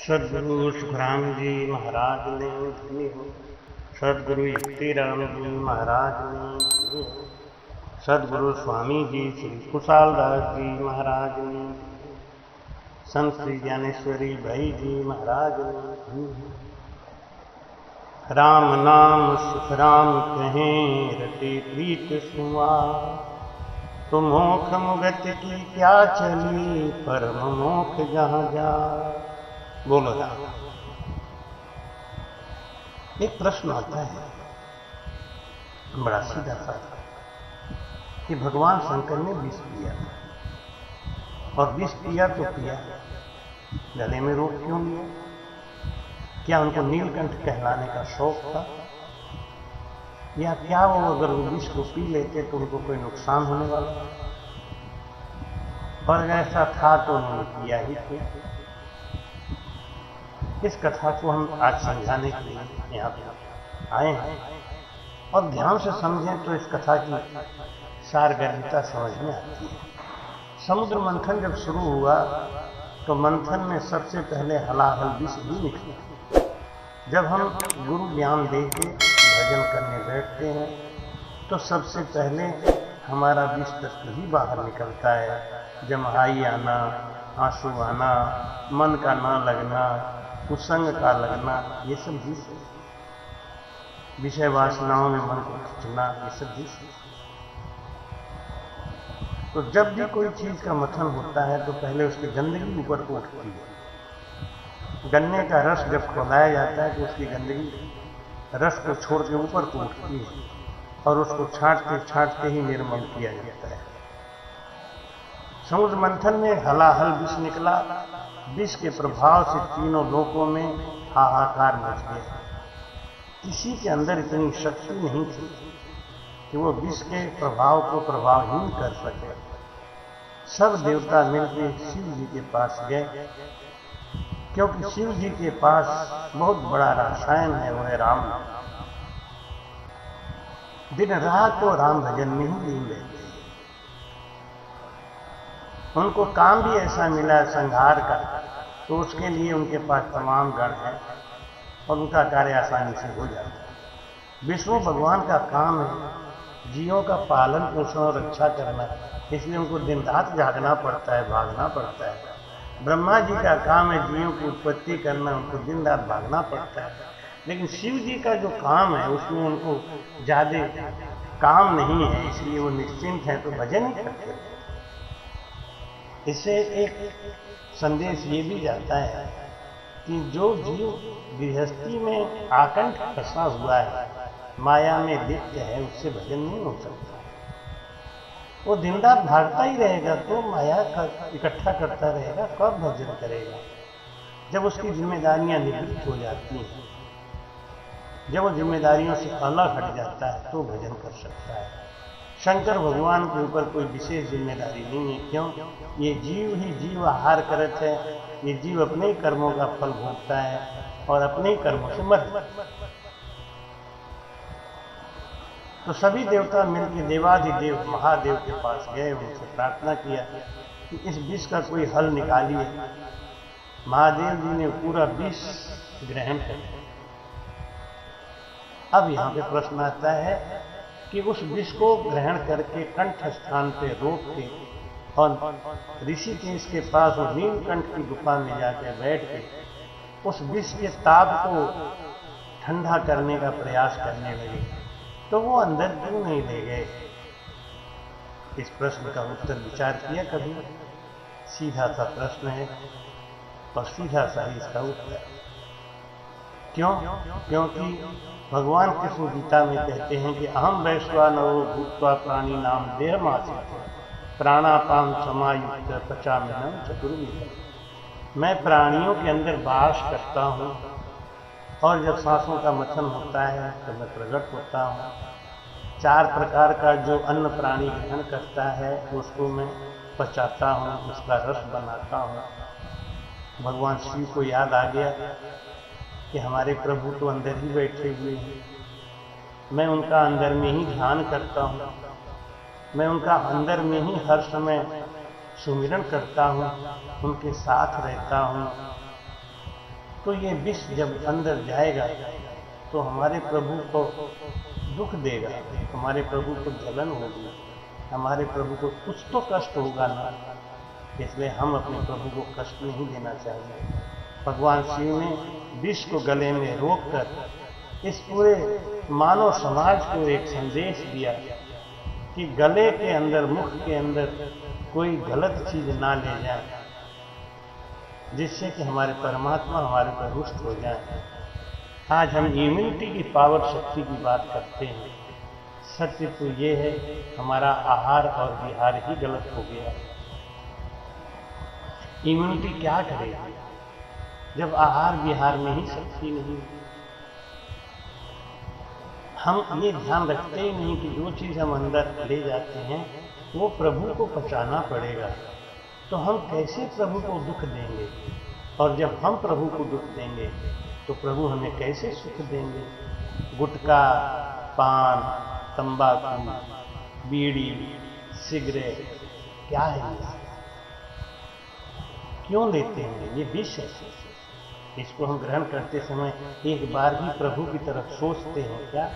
सदगुरु सुखराम जी महाराज ने धन्य हो। सदगुरु युक्तिराम जी महाराज ने धन्य हो। सदगुरु स्वामी जी श्री कुशालदास जी महाराज ने, संत श्री ज्ञानेश्वरी भाई जी महाराज ने धन्य हो। राम नाम सुख राम कहें रटे प्रीत सुआ, तो मोख मुगत की क्या चली, परम मोख जहाँ जा। बोलो राम। एक प्रश्न आता है बड़ा सीधा सा कि भगवान शंकर ने विष पिया और विष पिया तो पिया, गले में रोग क्यों लिया? क्या उनको नीलकंठ कहलाने का शौक था, या क्या वो अगर वो विष को पी लेते तो उनको कोई नुकसान होने वाला था? और ऐसा था तो उन्होंने पिया ही क्यों? इस कथा को हम आज समझाने के लिए यहाँ पर आए हैं, और ध्यान से समझें तो इस कथा की सारगर्भिता समझ में आती है। समुद्र मंथन जब शुरू हुआ तो मंथन में सबसे पहले हलाहल विष भी निकला। जब हम गुरु ज्ञान दे के भजन करने बैठते हैं तो सबसे पहले हमारा विष तत्व ही बाहर निकलता है। जमहाई आना, आंसू आना, मन का ना लगना, कुसंग का लगना, ये सब विष, विषय वासनाओं में मन को खींचना, ये सब विष। तो जब भी कोई चीज का मथन होता है तो पहले उसकी गंदगी ऊपर को उठती है। गन्ने का रस जब खोलाया जाता है तो उसकी गंदगी रस को छोड़ के ऊपर को उठती है और उसको छांटते छांटते ही निर्मल किया जाता है। समुद्र मंथन में हलाहल विष निकला। विष के प्रभाव से तीनों लोकों में हाहाकार मच गया। किसी के अंदर इतनी शक्ति नहीं थी कि वो विष के प्रभाव को प्रभावहीन कर सके। सब देवता मिलकर शिव जी के पास गए, क्योंकि शिव जी के पास बहुत बड़ा रसायन है, वो है राम। दिन रात तो राम भजन में ही लीन रहते हैं। उनको काम भी ऐसा मिला संहार का, तो उसके लिए उनके पास तमाम गण हैं और उनका कार्य आसानी से हो जाता है। विष्णु भगवान का काम है जीवों का पालन पोषण और रक्षा करना, इसलिए उनको दिन रात जागना पड़ता है, भागना पड़ता है। ब्रह्मा जी का काम है जीवों की उत्पत्ति करना, उनको दिन रात भागना पड़ता है। लेकिन शिव जी का जो काम है उसमें उनको ज्यादा काम नहीं है, इसलिए वो निश्चिंत है तो भजन ही करते हैं। इससे एक संदेश ये भी जाता है कि जो जीव गृहस्थी में आकंठ फंसा हुआ है, माया में लिप्त है, उससे भजन नहीं हो सकता। वो दिन रात भागता ही रहेगा तो माया का इकट्ठा करता रहेगा, कब भजन करेगा? जब उसकी जिम्मेदारियां निवृत्त हो जाती हैं, जब वो जिम्मेदारियों से अलग हट जाता है तो भजन कर सकता है। शंकर भगवान के ऊपर कोई विशेष जिम्मेदारी नहीं है। क्यों? ये जीव ही जीव आहार करत है, ये जीव अपने ही कर्मों का फल भोगता है और अपने ही कर्मों से मर। तो सभी देवता मिलकर देवाधिदेव महादेव के पास गए, उनसे प्रार्थना किया कि इस विष का कोई हल निकालिए। महादेव जी ने पूरा विष ग्रहण कर लिया। अब यहाँ पे प्रश्न आता है कि उस विष को ग्रहण करके कंठ स्थान पे रोक के और ऋषिकेश के पास वो नीलकंठ की गुफा में जाकर बैठ के उस विष के ताप को ठंडा करने का प्रयास करने लगे, तो वो अंदर क्यों नहीं ले गए? इस प्रश्न का उत्तर विचार किया कभी? सीधा सा प्रश्न है और सीधा सा ही इसका उत्तर। क्यों? क्योंकि भगवान कृष्ण गीता में कहते हैं कि अहम वैश्वानरो भूत्वा प्राणी नाम देहमासीत् प्राणापान समायुक्त पचाम्यन्नं चतुर्विधम्। मैं प्राणियों के अंदर वास करता हूँ और जब सांसों का मथन होता है तो मैं प्रकट होता हूँ। 4 प्रकार का जो अन्न प्राणी ग्रहण करता है उसको मैं पचाता हूँ, उसका रस बनाता हूँ। भगवान शिव को याद आ गया कि हमारे प्रभु तो अंदर ही बैठे हुए हैं, मैं उनका अंदर में ही ध्यान करता हूँ, मैं उनका अंदर में ही हर समय सुमिरन करता हूँ, उनके साथ रहता हूँ। तो ये विष जब अंदर जाएगा तो हमारे प्रभु को दुख देगा, हमारे प्रभु को जलन होगी, हमारे प्रभु को कुछ तो कष्ट होगा ना। इसलिए हम अपने प्रभु को कष्ट नहीं देना चाहिए। भगवान शिव ने विष को गले में रोककर इस पूरे मानव समाज को एक संदेश दिया कि गले के अंदर, मुख के अंदर कोई गलत चीज ना ले जाए, जिससे कि हमारे परमात्मा हमारे पर रुष्ट हो जाए। आज हम इम्यूनिटी की पावर, शक्ति की बात करते हैं। सत्य तो ये है, हमारा आहार और विहार ही गलत हो गया। इम्यूनिटी क्या करेगी जब आहार विहार में ही शक्ति नहीं? हम ये ध्यान रखते ही नहीं कि जो चीज हम अंदर ले जाते हैं वो प्रभु को पचाना पड़ेगा। तो हम कैसे प्रभु को दुख देंगे? और जब हम प्रभु को दुख देंगे तो प्रभु हमें कैसे सुख देंगे? गुटखा, पान, तंबाकू, बीड़ी, सिगरेट, क्या है ये? क्यों लेते हैं? ये विष है। इसको हम ग्रहण करते समय एक बार भी प्रभु की तरफ सोचते हैं क्या?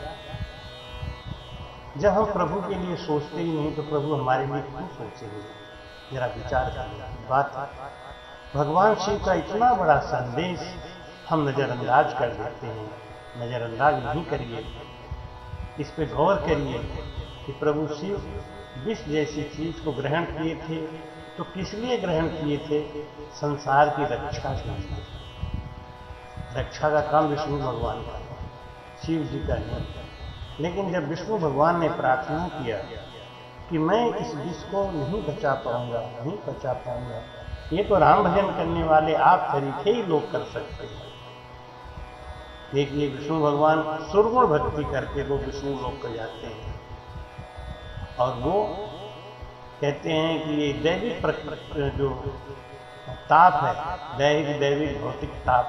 जब हम प्रभु के लिए सोचते ही नहीं तो प्रभु हमारे लिए क्यों सोचेंगे? जरा विचार करने बात। भगवान शिव का इतना बड़ा संदेश हम नजरअंदाज कर देते हैं। नजरअंदाज नहीं करिए, इस पे गौर करिए कि प्रभु शिव विष जैसी चीज को ग्रहण किए थे तो किस लिए ग्रहण किए थे? संसार की रक्षा के लिए। रक्षा का काम विष्णु भगवान का, शिव जी का नहीं। लेकिन जब विष्णु भगवान ने प्रार्थना किया कि मैं इस विष को नहीं बचा पाऊंगा, नहीं बचा पाऊंगा, ये तो राम भजन करने वाले आप तरीके ही लोग कर सकते हैं। देखिए, विष्णु भगवान सुरगुण भक्ति करके वो विष्णु लोक को जाते हैं और वो कहते हैं कि ये दैविक जो ताप है, दैविक भौतिक ताप,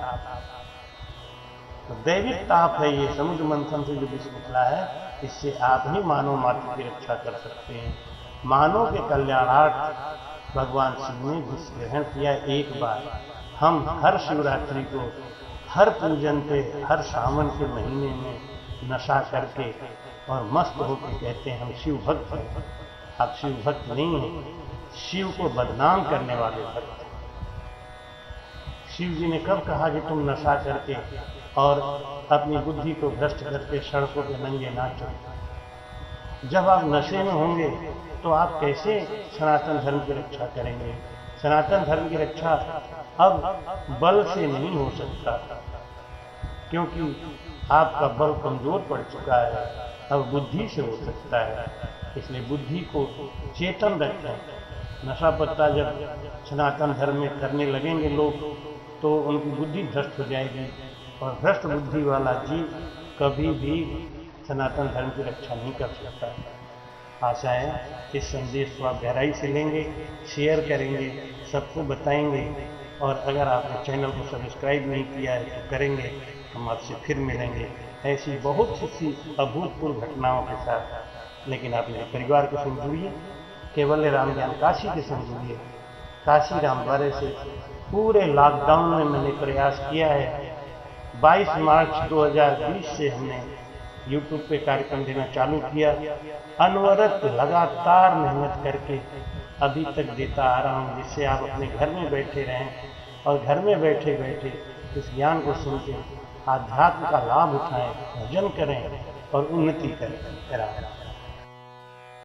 तो दैविक ताप है ये। समुद्र मंथन से जो विष निकला है, इससे आप ही मानव मात्र की रक्षा कर सकते हैं। मानव के कल्याणार्थ भगवान शिव ने विष ग्रहण किया एक बार। हम हर शिवरात्रि को, हर पूजन पे, हर सावन के महीने में नशा करके और मस्त होकर कहते हैं हम शिव भक्त हैं। आप शिव भक्त नहीं हैं, शिव को बदनाम करने वाले भक्त। शिव जी ने कब कहा कि तुम नशा करके और अपनी बुद्धि को भ्रष्ट करके सड़कों पे नंगे नाचो? जब आप नशे में होंगे तो आप कैसे सनातन धर्म की रक्षा करेंगे? सनातन धर्म की रक्षा अब बल से नहीं हो सकता, क्योंकि आपका बल कमजोर पड़ चुका है। अब बुद्धि से हो सकता है। इसलिए बुद्धि को चेतन रखें। नशा पत्ता जब सनातन धर्म में करने लगेंगे लोग तो उनकी बुद्धि भ्रष्ट हो जाएगी, और भ्रष्ट बुद्धि वाला जीव कभी भी सनातन धर्म की रक्षा नहीं कर सकता। आशा है इस संदेश को आप गहराई से लेंगे, शेयर करेंगे, सबको बताएंगे, और अगर आपने चैनल को सब्सक्राइब नहीं किया है तो करेंगे। हम आपसे फिर मिलेंगे ऐसी बहुत सी अभूतपूर्व घटनाओं के साथ। लेकिन आप मेरे परिवार के संग जुड़िए, केवल राम ज्ञान काशी के संग जुड़िए। काशी राम द्वारे से पूरे लॉकडाउन में मैंने प्रयास किया है। 22 मार्च 2020 से हमने यूट्यूब पे कार्यक्रम देना चालू किया। अनवरत लगातार मेहनत करके अभी तक देता आ रहा हूँ, जिससे आप अपने घर में बैठे रहें और घर में बैठे बैठे इस ज्ञान को सुन के आध्यात्म का लाभ उठाएं, भजन करें और उन्नति करें।